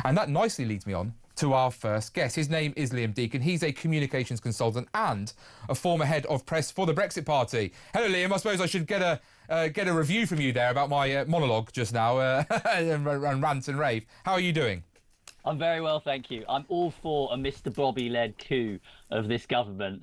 And that nicely leads me on to our first guest. His name is Liam Deacon. He's a communications consultant and a former head of press for the Brexit Party. Hello, Liam. I suppose I should get a review from you there about my monologue just now and rant and rave. How are you doing? I'm very well, thank you. I'm all for a Mr. Blobby-led coup of this government.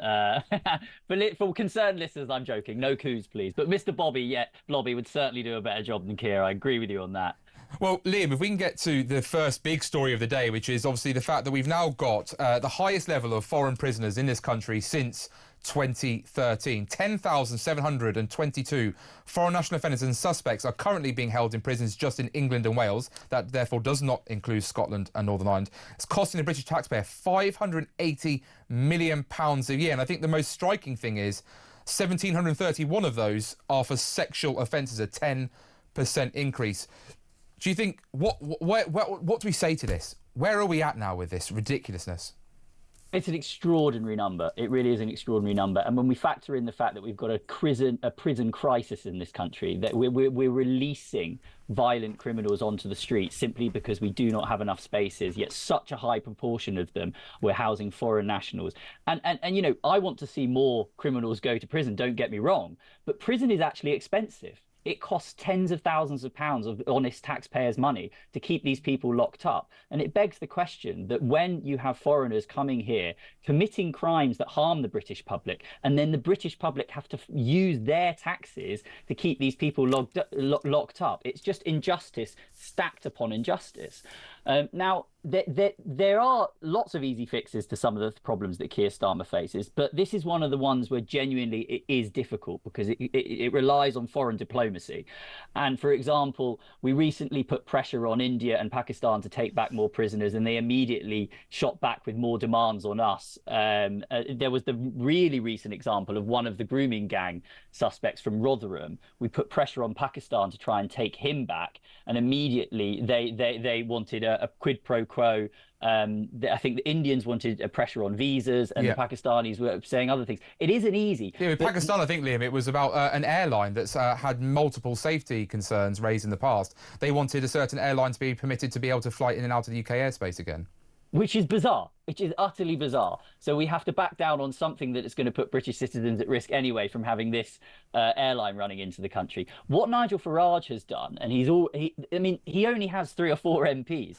For concerned listeners, I'm joking. No coups, please. But Mr. Blobby would certainly do a better job than Keir. I agree with you on that. Well, Liam, if we can get to the first big story of the day, which is obviously the fact that we've now got the highest level of foreign prisoners in this country since 2013. 10,722 foreign national offenders and suspects are currently being held in prisons just in England and Wales. That therefore does not include Scotland and Northern Ireland. It's costing the British taxpayer £580 million a year. And I think the most striking thing is 1,731 of those are for sexual offences, a 10% increase. Do you think, what do we say to this? Where are we at now with this ridiculousness? It's an extraordinary number. It really is an extraordinary number. And when we factor in the fact that we've got a prison crisis in this country, that we're releasing violent criminals onto the streets simply because we do not have enough spaces, yet such a high proportion of them we're housing foreign nationals. And you know, I want to see more criminals go to prison, don't get me wrong, but prison is actually expensive. It costs tens of thousands of pounds of honest taxpayers' money to keep these people locked up. And it begs the question that when you have foreigners coming here, committing crimes that harm the British public, and then the British public have to use their taxes to keep these people locked up, it's just injustice stacked upon injustice. Now, there are lots of easy fixes to some of the problems that Keir Starmer faces, but this is one of the ones where genuinely it is difficult because it relies on foreign diplomacy. And for example, we recently put pressure on India and Pakistan to take back more prisoners, and they immediately shot back with more demands on us. There was the really recent example of one of the grooming gang suspects from Rotherham. We put pressure on Pakistan to try and take him back, and immediately they wanted a quid pro quo. I think the Indians wanted a pressure on visas, and the Pakistanis were saying other things. It isn't easy. Yeah, with Pakistan, I think, Liam, it was about an airline that's had multiple safety concerns raised in the past. They wanted a certain airline to be permitted to be able to fly in and out of the UK airspace again. Which is bizarre, which is utterly bizarre. So we have to back down on something that is going to put British citizens at risk anyway from having this airline running into the country. What Nigel Farage has done, and he only has 3 or 4 MPs,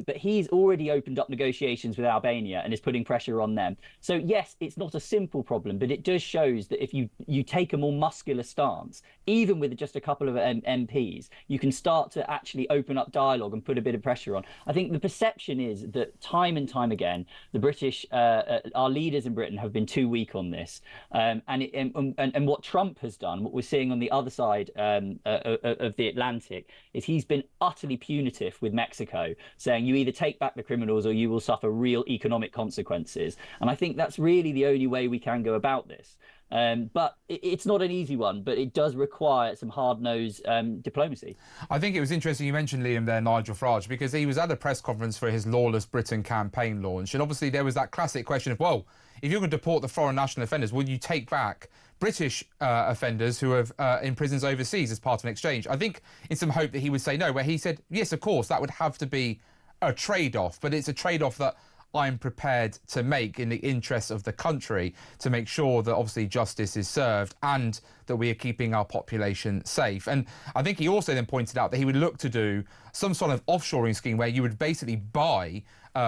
but he's already opened up negotiations with Albania and is putting pressure on them. So yes, it's not a simple problem, but it does shows that if you take a more muscular stance, even with just a couple of MPs, you can start to actually open up dialogue and put a bit of pressure on. I think the perception is that time and time again, the British, our leaders in Britain have been too weak on this. And what Trump has done, what we're seeing on the other side of the Atlantic, is he's been utterly punitive with Mexico, saying you either take back the criminals or you will suffer real economic consequences. And I think that's really the only way we can go about this. But it's not an easy one, but it does require some hard-nosed diplomacy. I think it was interesting you mentioned, Liam, there, Nigel Farage, because he was at a press conference for his Lawless Britain campaign launch. And obviously there was that classic question of, well, if you're going to deport the foreign national offenders, will you take back British offenders who have in prisons overseas as part of an exchange? I think in some hope that he would say no, where he said, yes, of course, that would have to be a trade-off, but it's a trade-off that I'm prepared to make in the interests of the country to make sure that obviously justice is served and that we are keeping our population safe. And I think he also then pointed out that he would look to do some sort of offshoring scheme where you would basically buy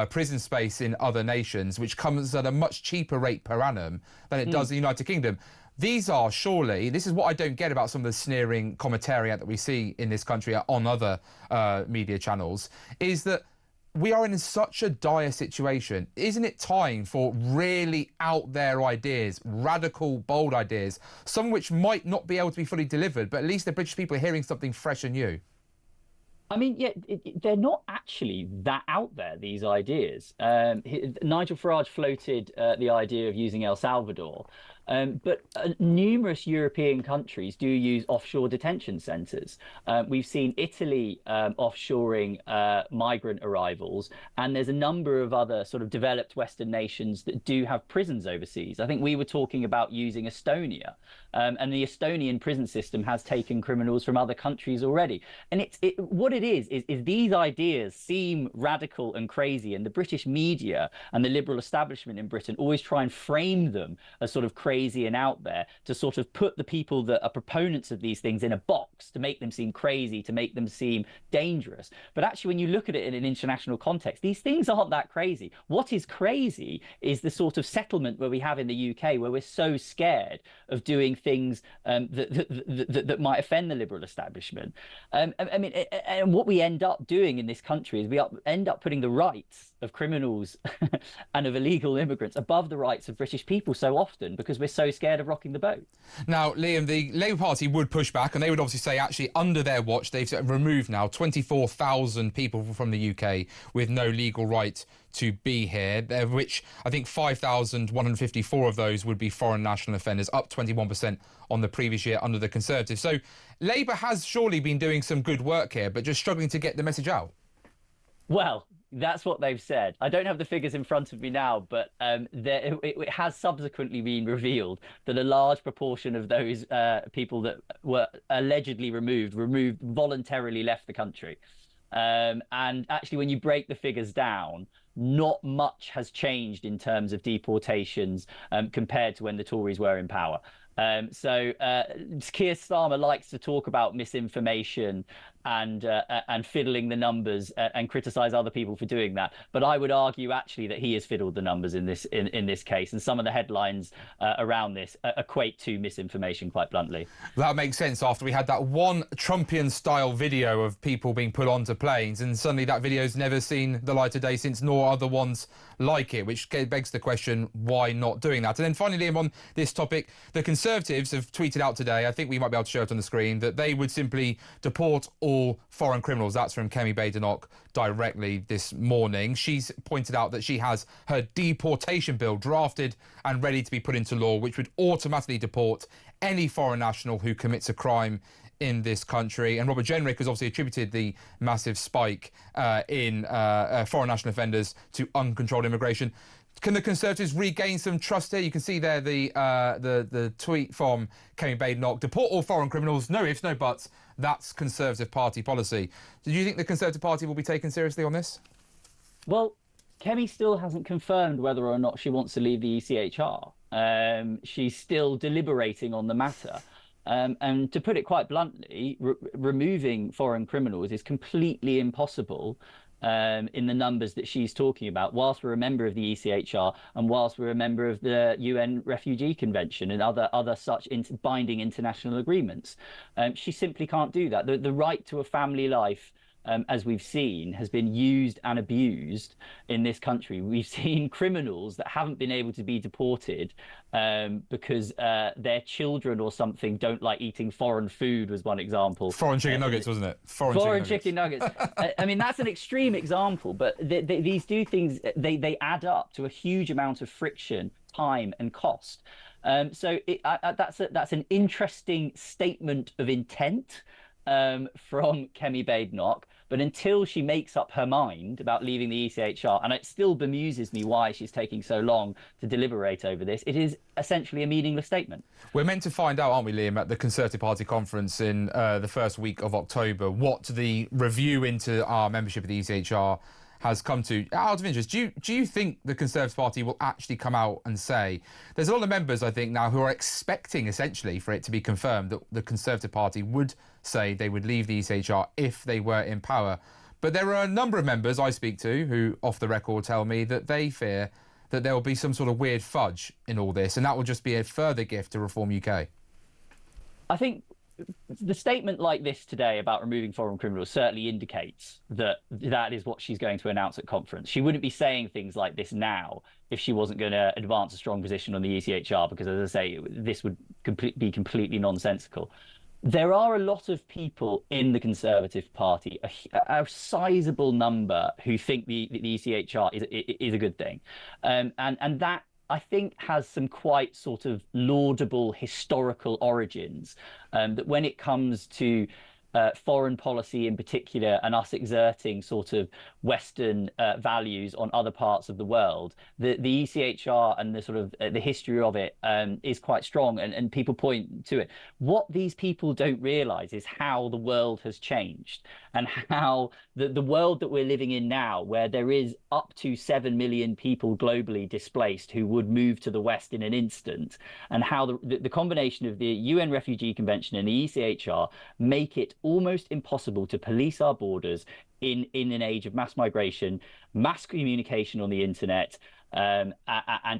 prison space in other nations, which comes at a much cheaper rate per annum than it does in the United Kingdom. These are surely, this is what I don't get about some of the sneering commentariat that we see in this country on other media channels, is that we are in such a dire situation. Isn't it time for really out there ideas, radical, bold ideas, some which might not be able to be fully delivered, but at least the British people are hearing something fresh and new? I mean, yeah, they're not actually that out there, these ideas. Nigel Farage floated the idea of using El Salvador. But numerous European countries do use offshore detention centres. We've seen Italy offshoring migrant arrivals, and there's a number of other sort of developed Western nations that do have prisons overseas. I think we were talking about using Estonia, and the Estonian prison system has taken criminals from other countries already. And what it is these ideas seem radical and crazy, and the British media and the liberal establishment in Britain always try and frame them as sort of crazy and out there to sort of put the people that are proponents of these things in a box to make them seem crazy, to make them seem dangerous. But actually, when you look at it in an international context, these things aren't that crazy. What is crazy is the sort of settlement where we have in the UK, where we're so scared of doing things that might offend the liberal establishment. I mean, and what we end up doing in this country is we end up putting the rights of criminals and of illegal immigrants above the rights of British people so often because we're so scared of rocking the boat. Now, Liam, the Labour Party would push back, and they would obviously say, actually, under their watch, they've removed now 24,000 people from the UK with no legal right to be here, which I think 5,154 of those would be foreign national offenders, up 21% on the previous year under the Conservatives. So Labour has surely been doing some good work here, but just struggling to get the message out. Well, that's what they've said. I don't have the figures in front of me now, but it has subsequently been revealed that a large proportion of those people that were allegedly removed voluntarily left the country. And actually, when you break the figures down, not much has changed in terms of deportations compared to when the Tories were in power. So Keir Starmer likes to talk about misinformation and fiddling the numbers and criticise other people for doing that. But I would argue actually that he has fiddled the numbers in this case, and some of the headlines around this equate to misinformation, quite bluntly. That makes sense after we had that one Trumpian-style video of people being put onto planes, and suddenly that video's never seen the light of day since, nor other ones like it, which begs the question, why not doing that? And then finally, Liam, on this topic, the Conservatives have tweeted out today, I think we might be able to show it on the screen, that they would simply deport all foreign criminals. That's from Kemi Badenoch directly this morning. She's pointed out that she has her deportation bill drafted and ready to be put into law, which would automatically deport any foreign national who commits a crime in this country. And Robert Jenrick has obviously attributed the massive spike in foreign national offenders to uncontrolled immigration. Can the Conservatives regain some trust here? You can see there the tweet from Kemi Badenoch: deport all foreign criminals, no ifs, no buts. That's Conservative Party policy. Do you think the Conservative Party will be taken seriously on this? Well, Kemi still hasn't confirmed whether or not she wants to leave the ECHR. She's still deliberating on the matter. And to put it quite bluntly, removing foreign criminals is completely impossible in the numbers that she's talking about, whilst we're a member of the ECHR and whilst we're a member of the UN Refugee Convention and other such binding international agreements. She simply can't do that. The right to a family life, as we've seen, has been used and abused in this country. We've seen criminals that haven't been able to be deported because their children or something don't like eating foreign food, was one example. Foreign chicken nuggets, wasn't it? Foreign chicken nuggets. I mean, that's an extreme example, but these things, they add up to a huge amount of friction, time and cost. So that's an interesting statement of intent from Kemi Badenoch, but until she makes up her mind about leaving the ECHR, and it still bemuses me why she's taking so long to deliberate over this, it is essentially a meaningless statement. We're meant to find out, aren't we, Liam, at the Conservative Party conference in the first week of October, what the review into our membership of the ECHR has come to. Out of interest, do you think the Conservative Party will actually come out and say, there's a lot of members, I think, now who are expecting, essentially, for it to be confirmed that the Conservative Party would say they would leave the ECHR if they were in power. But there are a number of members I speak to who, off the record, tell me that they fear that there will be some sort of weird fudge in all this, and that will just be a further gift to Reform UK. I think the statement like this today about removing foreign criminals certainly indicates that that is what she's going to announce at conference. She wouldn't be saying things like this now if she wasn't going to advance a strong position on the ECHR, because, as I say, this would be completely nonsensical. There are a lot of people in the Conservative Party, a sizable number, who think the ECHR is a good thing. And that I think has some quite sort of laudable historical origins. That when it comes to foreign policy in particular, and us exerting sort of Western values on other parts of the world, the ECHR and the sort of the history of it is quite strong, and people point to it. What these people don't realize is how the world has changed, and how the world that we're living in now, where there is up to 7 million people globally displaced who would move to the West in an instant, and how the combination of the UN Refugee Convention and the ECHR make it almost impossible to police our borders in an age of mass migration, mass communication on the internet, and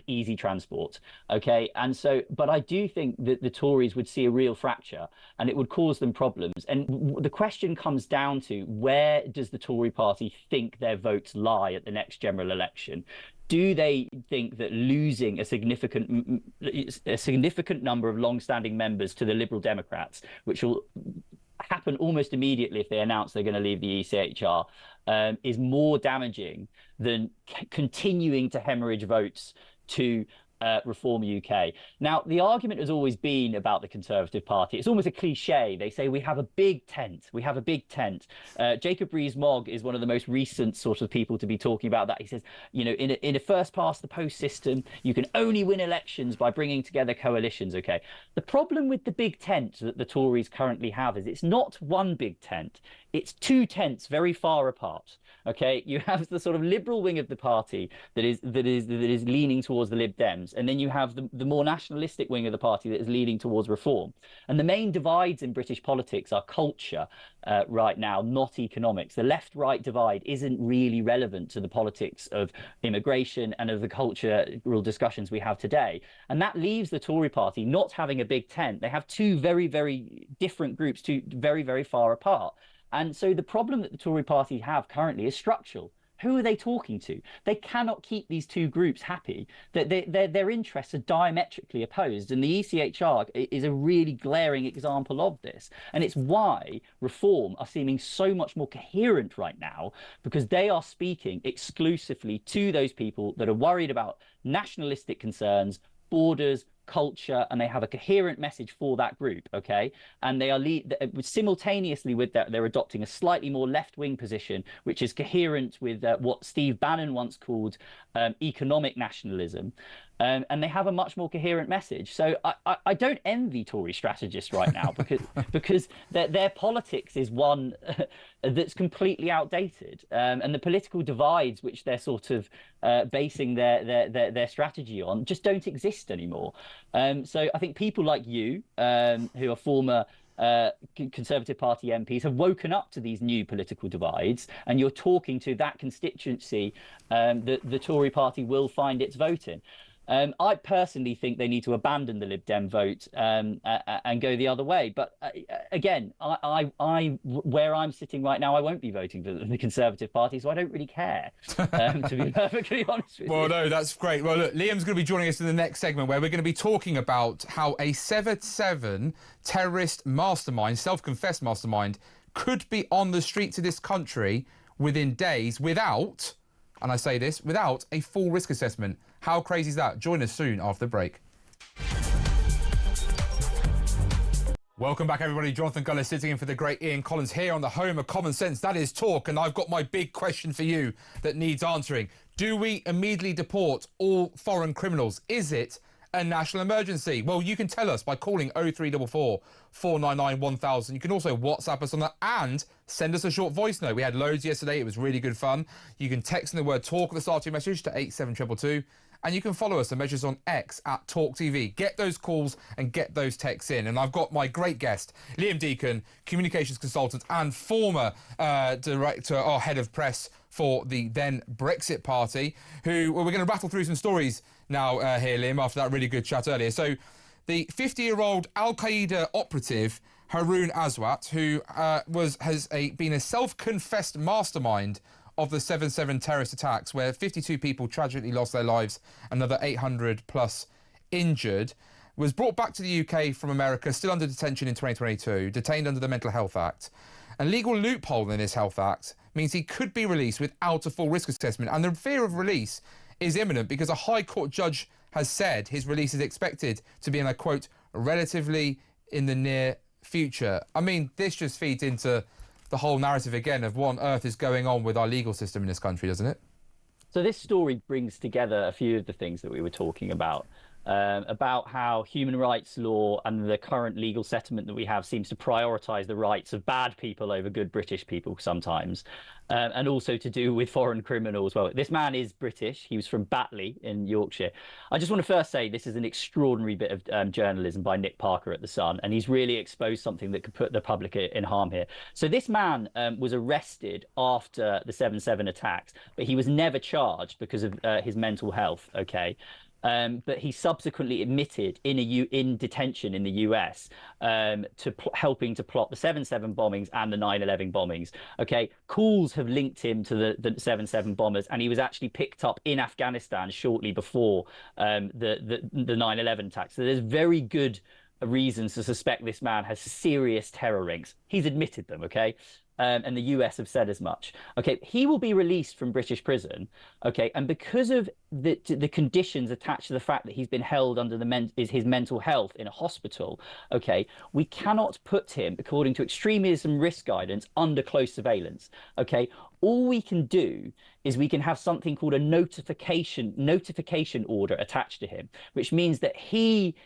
easy transport. Okay, and so, but I do think that the Tories would see a real fracture, and it would cause them problems. And the question comes down to, where does the Tory party think their votes lie at the next general election? Do they think that losing a significant number of long-standing members to the Liberal Democrats, which will happen almost immediately if they announce they're going to leave the ECHR, is more damaging than continuing to hemorrhage votes to Reform UK? Now, the argument has always been about the Conservative Party. It's almost a cliche. They say we have a big tent. We have a big tent. Jacob Rees-Mogg is one of the most recent sort of people to be talking about that. He says, you know, in a first past the post system, you can only win elections by bringing together coalitions. Okay. The problem with the big tent that the Tories currently have is it's not one big tent. It's two tents very far apart. Okay, you have the sort of liberal wing of the party that is leaning towards the Lib Dems, and then you have the more nationalistic wing of the party that is leaning towards reform. And the main divides in British politics are culture right now, not economics. The left-right divide isn't really relevant to the politics of immigration and of the cultural discussions we have today. And that leaves the Tory party not having a big tent. They have two very, very different groups, two very, very far apart. And so the problem that the Tory party have currently is structural. Who are they talking to? They cannot keep these two groups happy. Their interests are diametrically opposed. And the ECHR is a really glaring example of this. And it's why Reform are seeming so much more coherent right now, because they are speaking exclusively to those people that are worried about nationalistic concerns, borders, culture, and they have a coherent message for that group. Okay, and they are simultaneously with that, they're adopting a slightly more left-wing position, which is coherent with what Steve Bannon once called economic nationalism. And they have a much more coherent message. So I don't envy Tory strategists right now, because their politics is one that's completely outdated, and the political divides which they're sort of basing their strategy on just don't exist anymore. So I think people like you, who are former Conservative Party MPs, have woken up to these new political divides, and you're talking to that constituency that the Tory party will find its vote in. I personally think they need to abandon the Lib Dem vote and go the other way. But again, where I'm sitting right now, I won't be voting for the Conservative Party, so I don't really care, to be perfectly honest with you. Well, no, that's great. Well, look, Liam's going to be joining us in the next segment, where we're going to be talking about how a 7-7 terrorist mastermind, self-confessed mastermind, could be on the streets of this country within days without, and I say this, without a full risk assessment. How crazy is that? Join us soon after the break. Welcome back, everybody. Jonathan Guller sitting in for the great Ian Collins here on the home of common sense. That is Talk, and I've got my big question for you that needs answering. Do we immediately deport all foreign criminals? Is it a national emergency? Well, you can tell us by calling 0344 499 1000. You can also WhatsApp us on that and send us a short voice note. We had loads yesterday. It was really good fun. You can text in the word talk at the start of your message to 87222. And you can follow us on measures on X at TalkTV. Get those calls and get those texts in. And I've got my great guest, Liam Deacon, communications consultant and former director or head of press for the then Brexit Party, who, well, we're going to rattle through some stories now here, Liam, after that really good chat earlier. So the 50-year-old Al-Qaeda operative, Haroon Aswat, who has been a self-confessed mastermind of the 7-7 terrorist attacks, where 52 people tragically lost their lives, another 800 plus injured, was brought back to the UK from America, still under detention in 2022, detained under the Mental Health Act. A legal loophole in this Health Act means he could be released without a full risk assessment, and the fear of release is imminent because a High Court judge has said his release is expected to be in a, quote, relatively in the near future. I mean, this just feeds into the whole narrative again of what on earth is going on with our legal system in this country, doesn't it? So this story brings together a few of the things that we were talking about how human rights law and the current legal settlement that we have seems to prioritise the rights of bad people over good British people sometimes, and also to do with foreign criminals. Well, this man is British. He was from Batley in Yorkshire. I just want to first say this is an extraordinary bit of journalism by Nick Parker at The Sun, and he's really exposed something that could put the public in harm here. So this man was arrested after the 7/7 attacks, but he was never charged because of his mental health, okay? But he subsequently admitted in detention in the US to helping to plot the 7/7 bombings and the 9/11 bombings. Okay, calls have linked him to the 7/7 bombers, and he was actually picked up in Afghanistan shortly before the 9/11 attacks. So there's very good reasons to suspect this man has serious terror links. He's admitted them. Okay. And the US have said as much. Okay, he will be released from British prison. Okay, and because of the conditions attached to the fact that he's been held under his mental health in a hospital, okay, we cannot put him, according to extremism risk guidance, under close surveillance. Okay, all we can do is we can have something called a notification order attached to him, which means that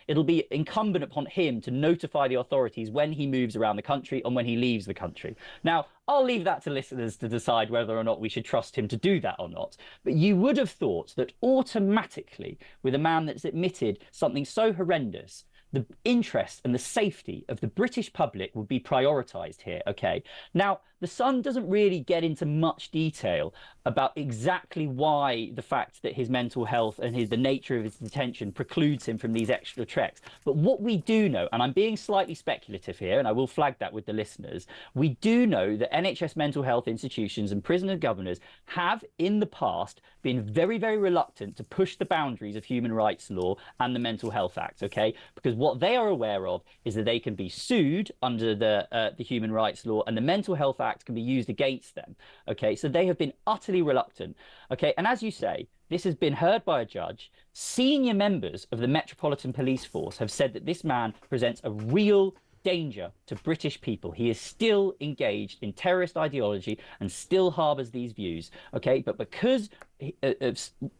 it'll be incumbent upon him to notify the authorities when he moves around the country and when he leaves the country. Now, I'll leave that to listeners to decide whether or not we should trust him to do that or not. But you would have thought that automatically, with a man that's admitted something so horrendous, the interest and the safety of the British public would be prioritised here, okay? Now, The Sun doesn't really get into much detail about exactly why the fact that his mental health and the nature of his detention precludes him from these extra checks. But what we do know, and I'm being slightly speculative here, and I will flag that with the listeners, we do know that NHS mental health institutions and prisoner governors have in the past been very, very reluctant to push the boundaries of human rights law and the Mental Health Act, okay? Because what they are aware of is that they can be sued under the human rights law, and the Mental Health Act can be used against them, okay? So they have been utterly reluctant, okay? And as you say, this has been heard by a judge. Senior members of the Metropolitan Police Force have said that this man presents a real danger to British people. He is still engaged in terrorist ideology and still harbours these views, okay? But because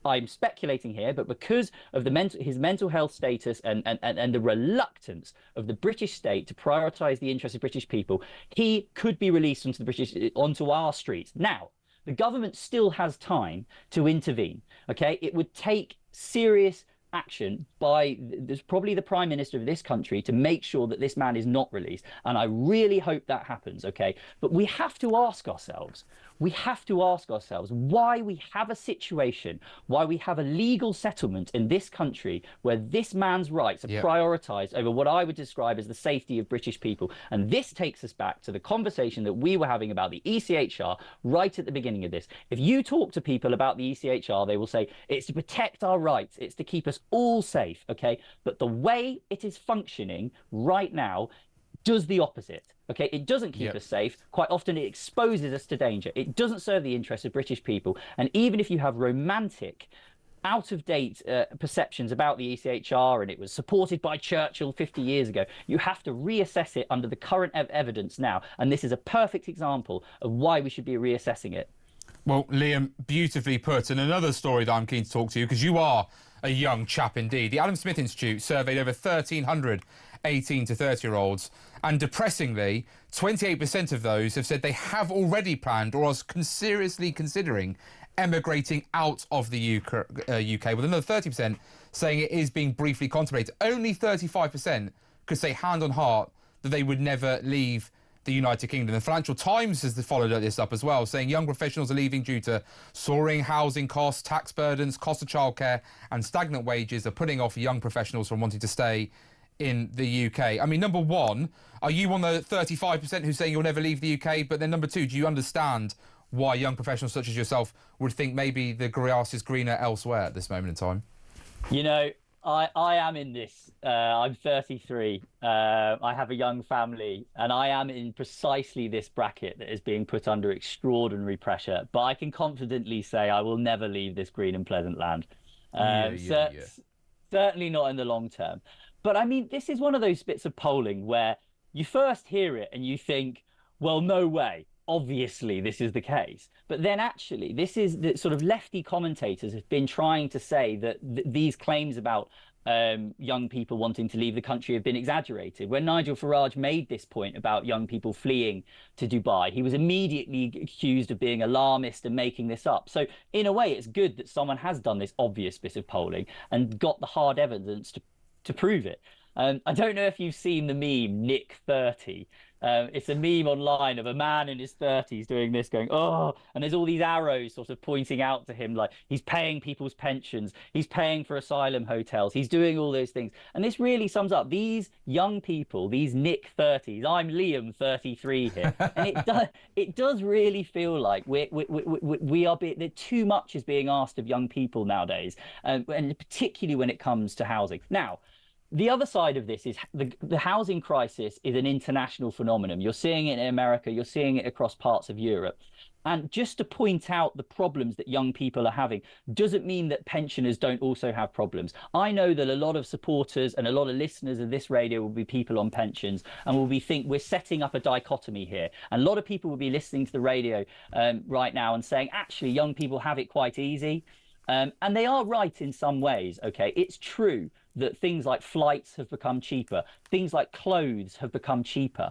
I'm speculating here, but because of his mental health status and the reluctance of the British state to prioritise the interests of British people, he could be released onto our streets. Now, the government still has time to intervene, okay? It would take serious action by probably the Prime Minister of this country to make sure that this man is not released. And I really hope that happens, okay? But we have to ask ourselves, why we have a situation, why we have a legal settlement in this country where this man's rights are prioritised over what I would describe as the safety of British people. And this takes us back to the conversation that we were having about the ECHR right at the beginning of this. If you talk to people about the ECHR, they will say, it's to protect our rights, it's to keep us all safe, okay? But the way it is functioning right now does the opposite, okay? It doesn't keep us safe. Quite often it exposes us to danger. It doesn't serve the interests of British people. And even if you have romantic, out-of-date perceptions about the ECHR and it was supported by Churchill 50 years ago, you have to reassess it under the current evidence now. And this is a perfect example of why we should be reassessing it. Well, Liam, beautifully put. And another story that I'm keen to talk to you, because you are a young chap indeed. The Adam Smith Institute surveyed over 1,300 18 to 30-year-olds, and depressingly, 28% of those have said they have already planned or are seriously considering emigrating out of the UK, with another 30% saying it is being briefly contemplated. Only 35% could say hand on heart that they would never leave the United Kingdom. The Financial Times has followed this up as well, saying young professionals are leaving due to soaring housing costs, tax burdens, cost of childcare and stagnant wages are putting off young professionals from wanting to stay in the UK. I mean, number one, are you on the 35% who's saying you'll never leave the UK? But then number two, do you understand why young professionals such as yourself would think maybe the grass is greener elsewhere at this moment in time? You know, I am in this. I'm 33. I have a young family, and I am in precisely this bracket that is being put under extraordinary pressure. But I can confidently say I will never leave this green and pleasant land. Yeah, yeah, So, yeah. certainly not in the long term. But I mean, this is one of those bits of polling where you first hear it and you think, well, no way. Obviously, this is the case. But then actually, this is the sort of lefty commentators have been trying to say that these claims about young people wanting to leave the country have been exaggerated. When Nigel Farage made this point about young people fleeing to Dubai, he was immediately accused of being alarmist and making this up. So in a way, it's good that someone has done this obvious bit of polling and got the hard evidence to prove it. I don't know if you've seen the meme Nick 30. It's a meme online of a man in his 30s doing this, going, oh, and there's all these arrows sort of pointing out to him, like he's paying people's pensions, he's paying for asylum hotels, he's doing all those things. And this really sums up these young people, these Nick 30s. I'm Liam 33 here. And it does really feel like we are that too much is being asked of young people nowadays, and particularly when it comes to housing. Now, the other side of this is the housing crisis is an international phenomenon. You're seeing it in America, you're seeing it across parts of Europe. And just to point out the problems that young people are having doesn't mean that pensioners don't also have problems. I know that a lot of supporters and a lot of listeners of this radio will be people on pensions and will think we're setting up a dichotomy here. And a lot of people will be listening to the radio right now and saying, actually, young people have it quite easy. And they are right in some ways, okay? It's true that things like flights have become cheaper, things like clothes have become cheaper.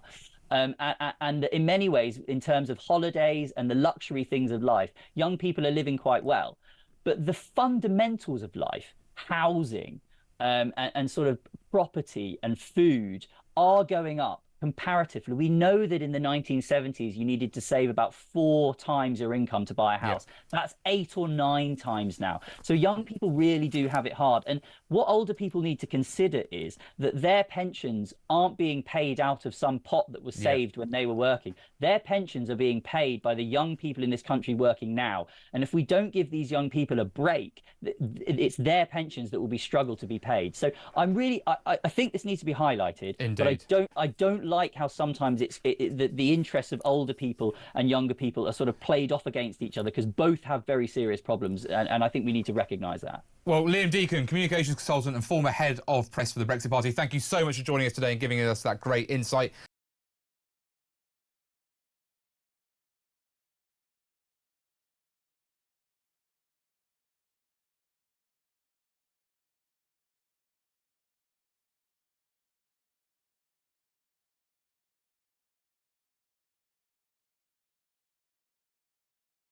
And in many ways, in terms of holidays and the luxury things of life, young people are living quite well. But the fundamentals of life, housing, and sort of property and food are going up comparatively. We know that in the 1970s, you needed to save about 4 times your income to buy a house. Yeah. That's 8 or 9 times now. So young people really do have it hard. And what older people need to consider is that their pensions aren't being paid out of some pot that was saved when they were working. Their pensions are being paid by the young people in this country working now. And if we don't give these young people a break, it's their pensions that will be struggled to be paid. So I think this needs to be highlighted. Indeed. But I don't like how sometimes the interests of older people and younger people are sort of played off against each other, because both have very serious problems, and I think we need to recognise that. Well, Liam Deacon, communications consultant and former head of press for the Brexit Party, thank you so much for joining us today and giving us that great insight.